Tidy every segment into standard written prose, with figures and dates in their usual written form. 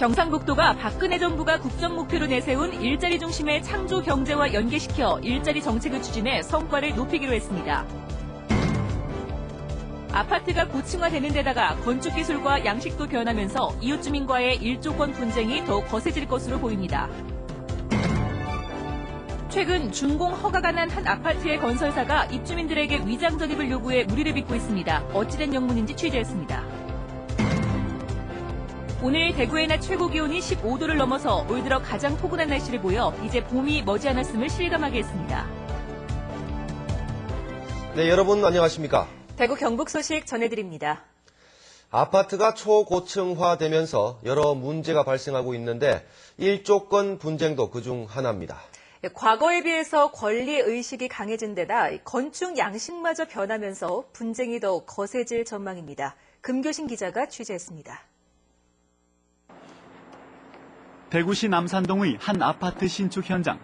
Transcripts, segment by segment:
경상북도가 박근혜 정부가 국정 목표로 내세운 일자리 중심의 창조 경제와 연계시켜 일자리 정책을 추진해 성과를 높이기로 했습니다. 아파트가 고층화되는 데다가 건축기술과 양식도 변하면서 이웃 주민과의 일조권 분쟁이 더욱 거세질 것으로 보입니다. 최근 준공 허가가 난 한 아파트의 건설사가 입주민들에게 위장 전입을 요구해 무리를 빚고 있습니다. 어찌된 영문인지 취재했습니다. 오늘 대구의 낮 최고 기온이 15도를 넘어서 올 들어 가장 포근한 날씨를 보여 이제 봄이 머지않았음을 실감하게 했습니다. 네, 여러분 안녕하십니까? 대구 경북 소식 전해드립니다. 아파트가 초고층화되면서 여러 문제가 발생하고 있는데 일조권 분쟁도 그중 하나입니다. 과거에 비해서 권리의식이 강해진 데다 건축 양식마저 변하면서 분쟁이 더욱 거세질 전망입니다. 금교신 기자가 취재했습니다. 대구시 남산동의 한 아파트 신축 현장.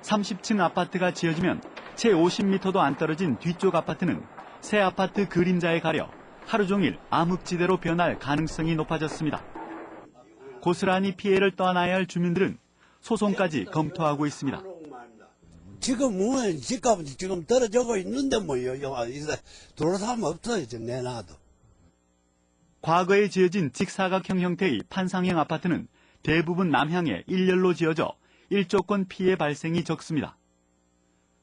30층 아파트가 지어지면 채 50m도 안 떨어진 뒤쪽 아파트는 새 아파트 그림자에 가려 하루 종일 암흑지대로 변할 가능성이 높아졌습니다. 고스란히 피해를 떠나야 할 주민들은 소송까지 검토하고 있습니다. 지금은 집값은 지금 떨어지고 있는데 뭐요. 들어서면 없어요. 지금 내놔도. 과거에 지어진 직사각형 형태의 판상형 아파트는 대부분 남향에 일렬로 지어져 일조권 피해 발생이 적습니다.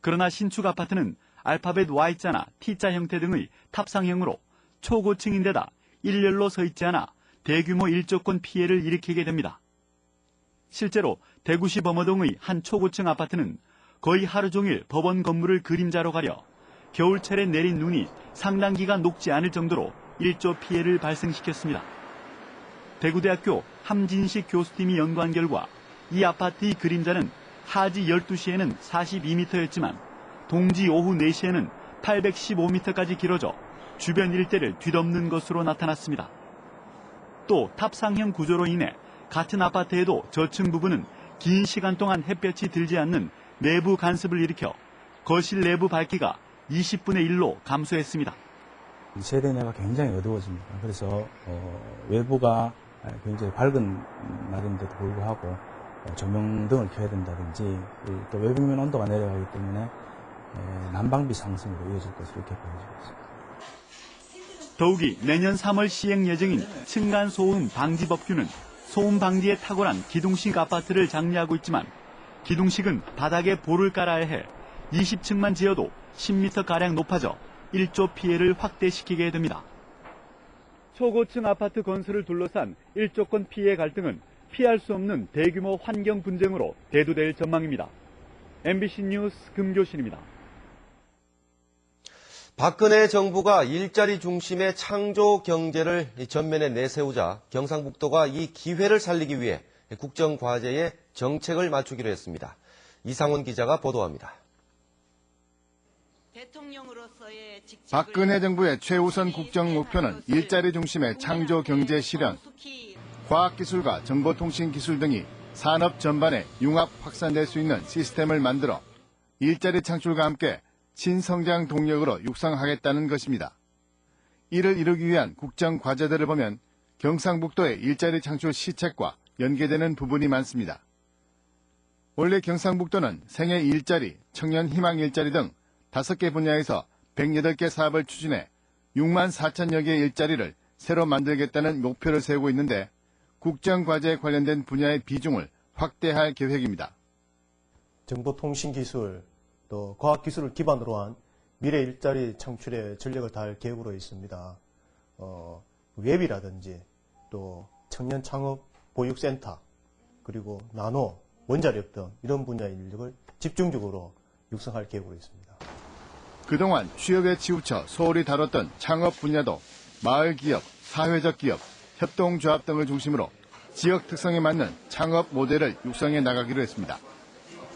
그러나 신축 아파트는 알파벳 Y자나 T자 형태 등의 탑상형으로 초고층인데다 일렬로 서 있지 않아 대규모 일조권 피해를 일으키게 됩니다. 실제로 대구시 범어동의 한 초고층 아파트는 거의 하루 종일 법원 건물을 그림자로 가려 겨울철에 내린 눈이 상당 기간 녹지 않을 정도로 일조 피해를 발생시켰습니다. 대구대학교 함진식 교수팀이 연구한 결과 이 아파트의 그림자는 하지 12시에는 42m였지만 동지 오후 4시에는 815m까지 길어져 주변 일대를 뒤덮는 것으로 나타났습니다. 또 탑상형 구조로 인해 같은 아파트에도 저층 부분은 긴 시간 동안 햇볕이 들지 않는 내부 간습을 일으켜 거실 내부 밝기가 20분의 1로 감소했습니다. 세대내가 굉장히 어두워집니다. 그래서 외부가 굉장히 밝은 날인데도 불구하고 조명등을 켜야 된다든지 또 외벽면 온도가 내려가기 때문에 난방비 상승으로 이어질 것으로 이렇게 보여지고 있습니다. 더욱이 내년 3월 시행 예정인 층간소음 방지법규는 소음 방지에 탁월한 기둥식 아파트를 장려하고 있지만 기둥식은 바닥에 볼을 깔아야 해 20층만 지어도 10m가량 높아져 일조 피해를 확대시키게 됩니다. 초고층 아파트 건설을 둘러싼 일조권 피해 갈등은 피할 수 없는 대규모 환경 분쟁으로 대두될 전망입니다. MBC 뉴스 금교신입니다. 박근혜 정부가 일자리 중심의 창조 경제를 전면에 내세우자 경상북도가 이 기회를 살리기 위해 국정과제에 정책을 맞추기로 했습니다. 이상원 기자가 보도합니다. 박근혜 정부의 최우선 국정 목표는 일자리 중심의 창조 경제 실현, 과학기술과 정보통신기술 등이 산업 전반에 융합 확산될 수 있는 시스템을 만들어 일자리 창출과 함께 신성장 동력으로 육성하겠다는 것입니다. 이를 이루기 위한 국정 과제들을 보면 경상북도의 일자리 창출 시책과 연계되는 부분이 많습니다. 원래 경상북도는 생애 일자리, 청년 희망 일자리 등 5개 분야에서 108개 사업을 추진해 6만 4천여 개의 일자리를 새로 만들겠다는 목표를 세우고 있는데 국정과제에 관련된 분야의 비중을 확대할 계획입니다. 정보통신기술, 또 과학기술을 기반으로 한 미래 일자리 창출에 전력을 다할 계획으로 있습니다. 웹이라든지 또 청년 창업 보육센터, 그리고 나노, 원자력 등 이런 분야의 인력을 집중적으로 육성할 계획으로 있습니다. 그동안 취업에 치우쳐 소홀히 다뤘던 창업 분야도 마을기업, 사회적 기업, 협동조합 등을 중심으로 지역 특성에 맞는 창업 모델을 육성해 나가기로 했습니다.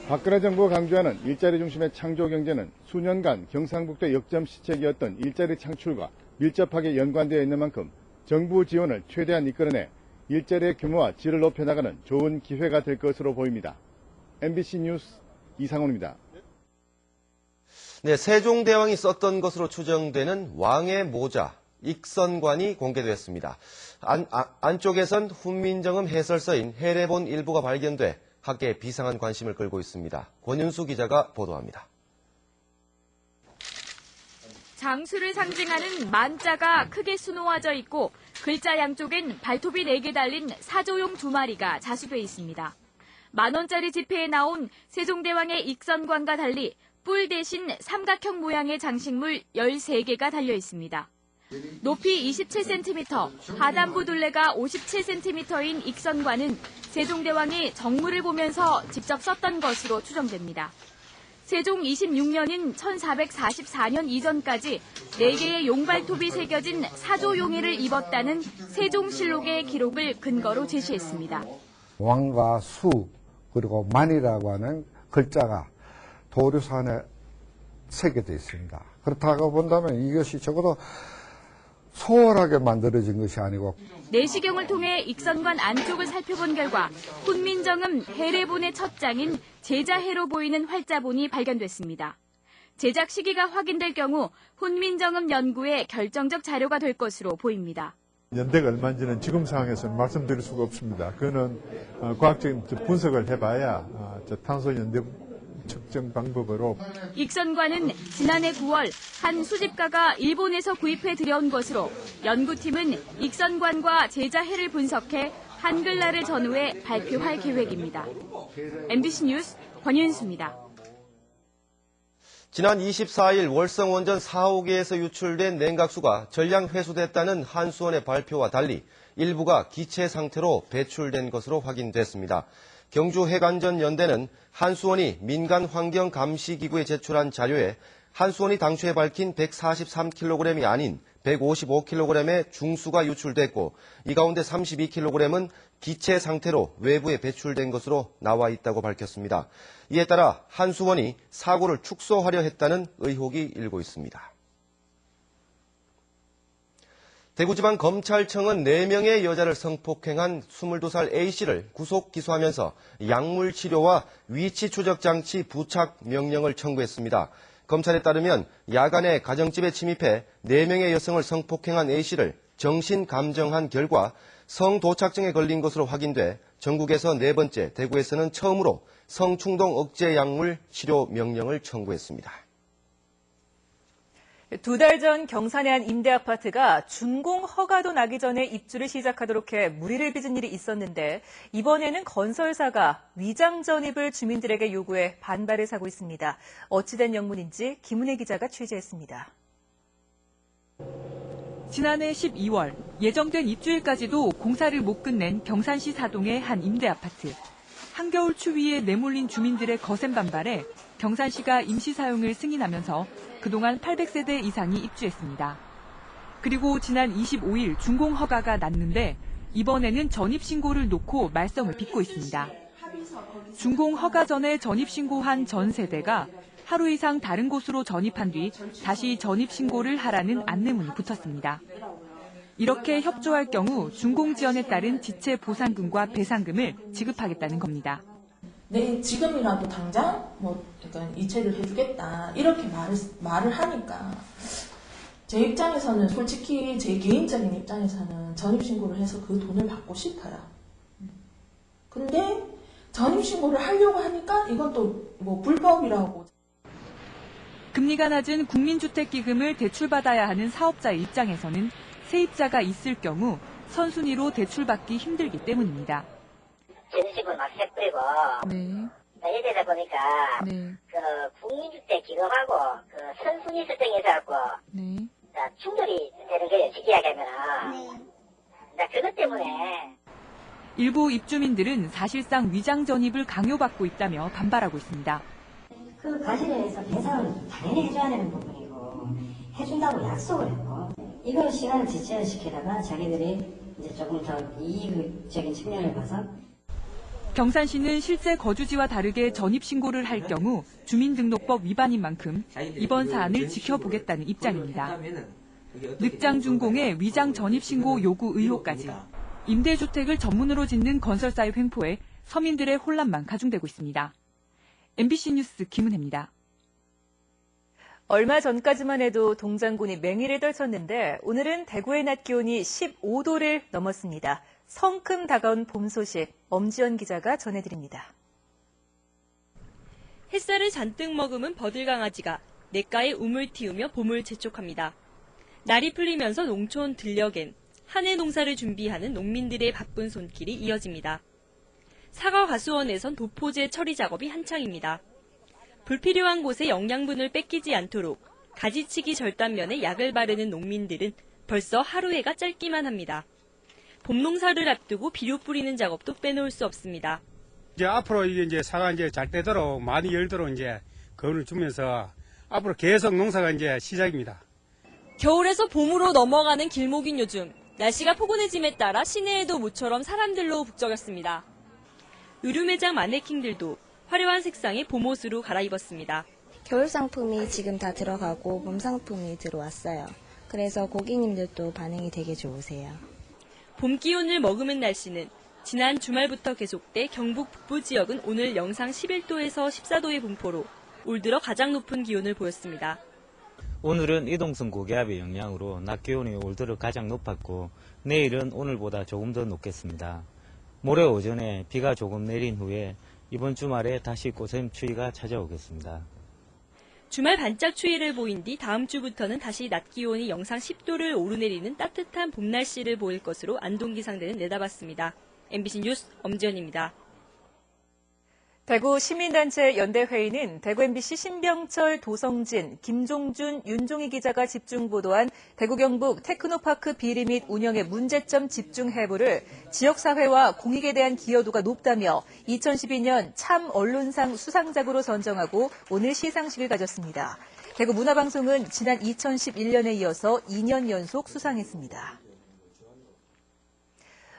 박근혜 정부가 강조하는 일자리 중심의 창조 경제는 수년간 경상북도의 역점 시책이었던 일자리 창출과 밀접하게 연관되어 있는 만큼 정부 지원을 최대한 이끌어내 일자리의 규모와 질을 높여나가는 좋은 기회가 될 것으로 보입니다. MBC 뉴스 이상훈입니다. 네, 세종대왕이 썼던 것으로 추정되는 왕의 모자. 익선관이 공개됐습니다. 안쪽에선 훈민정음 해설서인 해례본 일부가 발견돼 학계에 비상한 관심을 끌고 있습니다. 권윤수 기자가 보도합니다. 장수를 상징하는 만자가 크게 수놓아져 있고 글자 양쪽엔 발톱이 4개 달린 사조용 2마리가 자수돼 있습니다. 10,000원짜리 지폐에 나온 세종대왕의 익선관과 달리 뿔 대신 삼각형 모양의 장식물 13개가 달려 있습니다. 높이 27cm, 하단부 둘레가 57cm인 익선관은 세종대왕이 정무를 보면서 직접 썼던 것으로 추정됩니다. 세종 26년인 1444년 이전까지 4개의 용발톱이 새겨진 사조용의를 입었다는 세종실록의 기록을 근거로 제시했습니다. 왕과 수 그리고 만이라고 하는 글자가 도류산에 새겨져 있습니다. 그렇다고 본다면 이것이 적어도 소홀하게 만들어진 것이 아니고 내시경을 통해 익선관 안쪽을 살펴본 결과 훈민정음 해례본의 첫 장인 제자해로 보이는 활자본이 발견됐습니다. 제작 시기가 확인될 경우 훈민정음 연구의 결정적 자료가 될 것으로 보입니다. 연대가 얼마인지는 지금 상황에서는 말씀드릴 수가 없습니다. 그거는 과학적인 분석을 해봐야 탄소 연대 측정 방법으로. 익선관은 지난해 9월 한 수집가가 일본에서 구입해 들여온 것으로 연구팀은 익선관과 제자해를 분석해 한글날을 전후해 발표할 계획입니다. MBC 뉴스 권윤수입니다. 지난 24일 월성 원전 4호기에서 유출된 냉각수가 전량 회수됐다는 한수원의 발표와 달리 일부가 기체 상태로 배출된 것으로 확인됐습니다. 경주해관전연대는 한수원이 민간환경감시기구에 제출한 자료에 한수원이 당초에 밝힌 143kg이 아닌 155kg의 중수가 유출됐고 이 가운데 32kg은 기체 상태로 외부에 배출된 것으로 나와 있다고 밝혔습니다. 이에 따라 한수원이 사고를 축소하려 했다는 의혹이 일고 있습니다. 대구지방검찰청은 4명의 여자를 성폭행한 22살 A씨를 구속 기소하면서 약물 치료와 위치 추적 장치 부착 명령을 청구했습니다. 검찰에 따르면 야간에 가정집에 침입해 4명의 여성을 성폭행한 A씨를 정신 감정한 결과 성도착증에 걸린 것으로 확인돼 전국에서 4번째, 대구에서는 처음으로 성충동 억제 약물 치료 명령을 청구했습니다. 2달 전 경산의 한 임대아파트가 준공 허가도 나기 전에 입주를 시작하도록 해 무리를 빚은 일이 있었는데 이번에는 건설사가 위장 전입을 주민들에게 요구해 반발을 사고 있습니다. 어찌된 영문인지 김은혜 기자가 취재했습니다. 지난해 12월 예정된 입주일까지도 공사를 못 끝낸 경산시 사동의 한 임대아파트. 한겨울 추위에 내몰린 주민들의 거센 반발에 경산시가 임시 사용을 승인하면서 그동안 800세대 이상이 입주했습니다. 그리고 지난 25일 준공 허가가 났는데 이번에는 전입신고를 놓고 말썽을 빚고 있습니다. 준공 허가 전에 전입신고한 전 세대가 하루 이상 다른 곳으로 전입한 뒤 다시 전입신고를 하라는 안내문이 붙었습니다. 이렇게 협조할 경우 준공 지연에 따른 지체 보상금과 배상금을 지급하겠다는 겁니다. 네, 지금이라도 당장 약간 이체를 해주겠다 이렇게 말을 하니까 제 입장에서는 솔직히 제 개인적인 입장에서는 전입신고를 해서 그 돈을 받고 싶어요. 근데 전입신고를 하려고 하니까 이건 또 불법이라고. 금리가 낮은 국민주택기금을 대출받아야 하는 사업자의 입장에서는 세입자가 있을 경우 선순위로 대출받기 힘들기 때문입니다. 전입신고를 막 해버리고 해야 되다 보니까 그 국민주택 기금하고 그 선순위 설정해서 갖고 충돌이 되는 거예요. 쉽게 이야기하면은. 그것 때문에. 일부 입주민들은 사실상 위장 전입을 강요받고 있다며 반발하고 있습니다. 그 과실에 대해서 배상은 당연히 해줘야 되는 부분이고 해준다고 약속을 했고 이걸 시간을 지체시키다가 자기들이 이제 조금 더 이익적인 측면을 봐서 경산시는 실제 거주지와 다르게 전입신고를 할 경우 주민등록법 위반인 만큼 이번 사안을 지켜보겠다는 입장입니다. 늑장 준공의 위장 전입신고 요구 의혹까지 임대주택을 전문으로 짓는 건설사의 횡포에 서민들의 혼란만 가중되고 있습니다. MBC 뉴스 김은혜입니다. 얼마 전까지만 해도 동장군이 맹위를 떨쳤는데 오늘은 대구의 낮 기온이 15도를 넘었습니다. 성큼 다가온 봄 소식 엄지연 기자가 전해드립니다. 햇살을 잔뜩 머금은 버들강아지가 냇가에 우물 틔우며 봄을 재촉합니다. 날이 풀리면서 농촌 들녘엔 한해 농사를 준비하는 농민들의 바쁜 손길이 이어집니다. 사과과수원에선 도포제 처리 작업이 한창입니다. 불필요한 곳에 영양분을 뺏기지 않도록 가지치기 절단면에 약을 바르는 농민들은 벌써 하루해가 짧기만 합니다. 봄 농사를 앞두고 비료 뿌리는 작업도 빼놓을 수 없습니다. 이제 앞으로 이제 사과 이제 잘 되도록 많이 열도록 이제 건을 주면서 앞으로 계속 농사가 이제 시작입니다. 겨울에서 봄으로 넘어가는 길목인 요즘 날씨가 포근해짐에 따라 시내에도 모처럼 사람들로 북적였습니다. 의류 매장 마네킹들도 화려한 색상의 봄옷으로 갈아입었습니다. 겨울 상품이 지금 다 들어가고 봄 상품이 들어왔어요. 그래서 고객님들도 반응이 되게 좋으세요. 봄 기온을 머금은 날씨는 지난 주말부터 계속돼 경북 북부 지역은 오늘 영상 11도에서 14도의 분포로 올 들어 가장 높은 기온을 보였습니다. 오늘은 이동성 고기압의 영향으로 낮 기온이 올 들어 가장 높았고 내일은 오늘보다 조금 더 높겠습니다. 모레 오전에 비가 조금 내린 후에 이번 주말에 다시 꽃샘 추위가 찾아오겠습니다. 주말 반짝 추위를 보인 뒤 다음 주부터는 다시 낮 기온이 영상 10도를 오르내리는 따뜻한 봄 날씨를 보일 것으로 안동기상대는 내다봤습니다. MBC 뉴스 엄지연입니다. 대구 시민단체 연대회의는 대구 MBC 신병철, 도성진, 김종준, 윤종희 기자가 집중 보도한 대구 경북 테크노파크 비리 및 운영의 문제점 집중 해부를 지역사회와 공익에 대한 기여도가 높다며 2012년 참 언론상 수상작으로 선정하고 오늘 시상식을 가졌습니다. 대구 문화방송은 지난 2011년에 이어서 2년 연속 수상했습니다.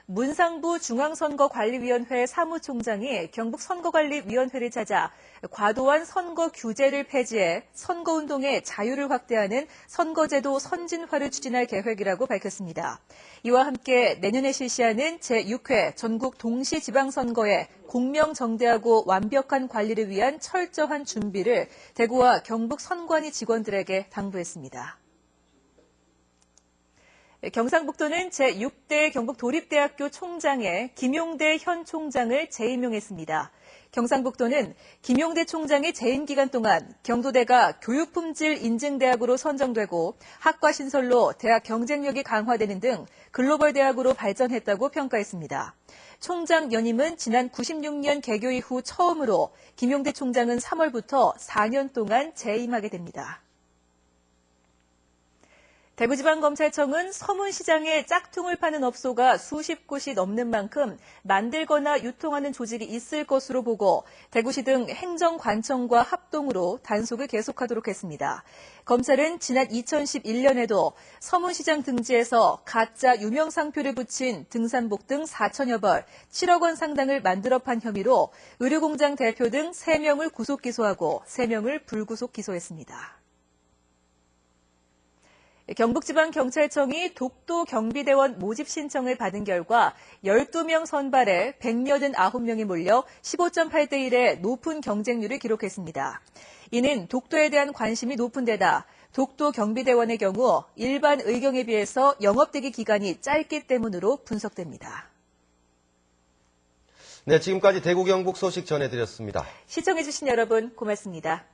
문상부 중앙선거관리위원회 사무총장이 경북선거관리위원회를 찾아 과도한 선거 규제를 폐지해 선거운동의 자유를 확대하는 선거제도 선진화를 추진할 계획이라고 밝혔습니다. 이와 함께 내년에 실시하는 제6회 전국 동시지방선거의 공명정대하고 완벽한 관리를 위한 철저한 준비를 대구와 경북 선관위 직원들에게 당부했습니다. 경상북도는 제6대 경북도립대학교 총장에 김용대 현 총장을 재임용했습니다. 경상북도는 김용대 총장의 재임 기간 동안 경도대가 교육품질 인증대학으로 선정되고 학과 신설로 대학 경쟁력이 강화되는 등 글로벌 대학으로 발전했다고 평가했습니다. 총장 연임은 지난 96년 개교 이후 처음으로 김용대 총장은 3월부터 4년 동안 재임하게 됩니다. 대구지방검찰청은 서문시장에 짝퉁을 파는 업소가 수십 곳이 넘는 만큼 만들거나 유통하는 조직이 있을 것으로 보고 대구시 등 행정관청과 합동으로 단속을 계속하도록 했습니다. 검찰은 지난 2011년에도 서문시장 등지에서 가짜 유명상표를 붙인 등산복 등 4천여 벌, 7억 원 상당을 만들어 판 혐의로 의류공장 대표 등 3명을 구속 기소하고 3명을 불구속 기소했습니다. 경북지방경찰청이 독도 경비대원 모집 신청을 받은 결과 12명 선발에 189명이 몰려 15.8대 1의 높은 경쟁률을 기록했습니다. 이는 독도에 대한 관심이 높은 데다 독도 경비대원의 경우 일반 의경에 비해서 영업대기 기간이 짧기 때문으로 분석됩니다. 네, 지금까지 대구 경북 소식 전해드렸습니다. 시청해주신 여러분 고맙습니다.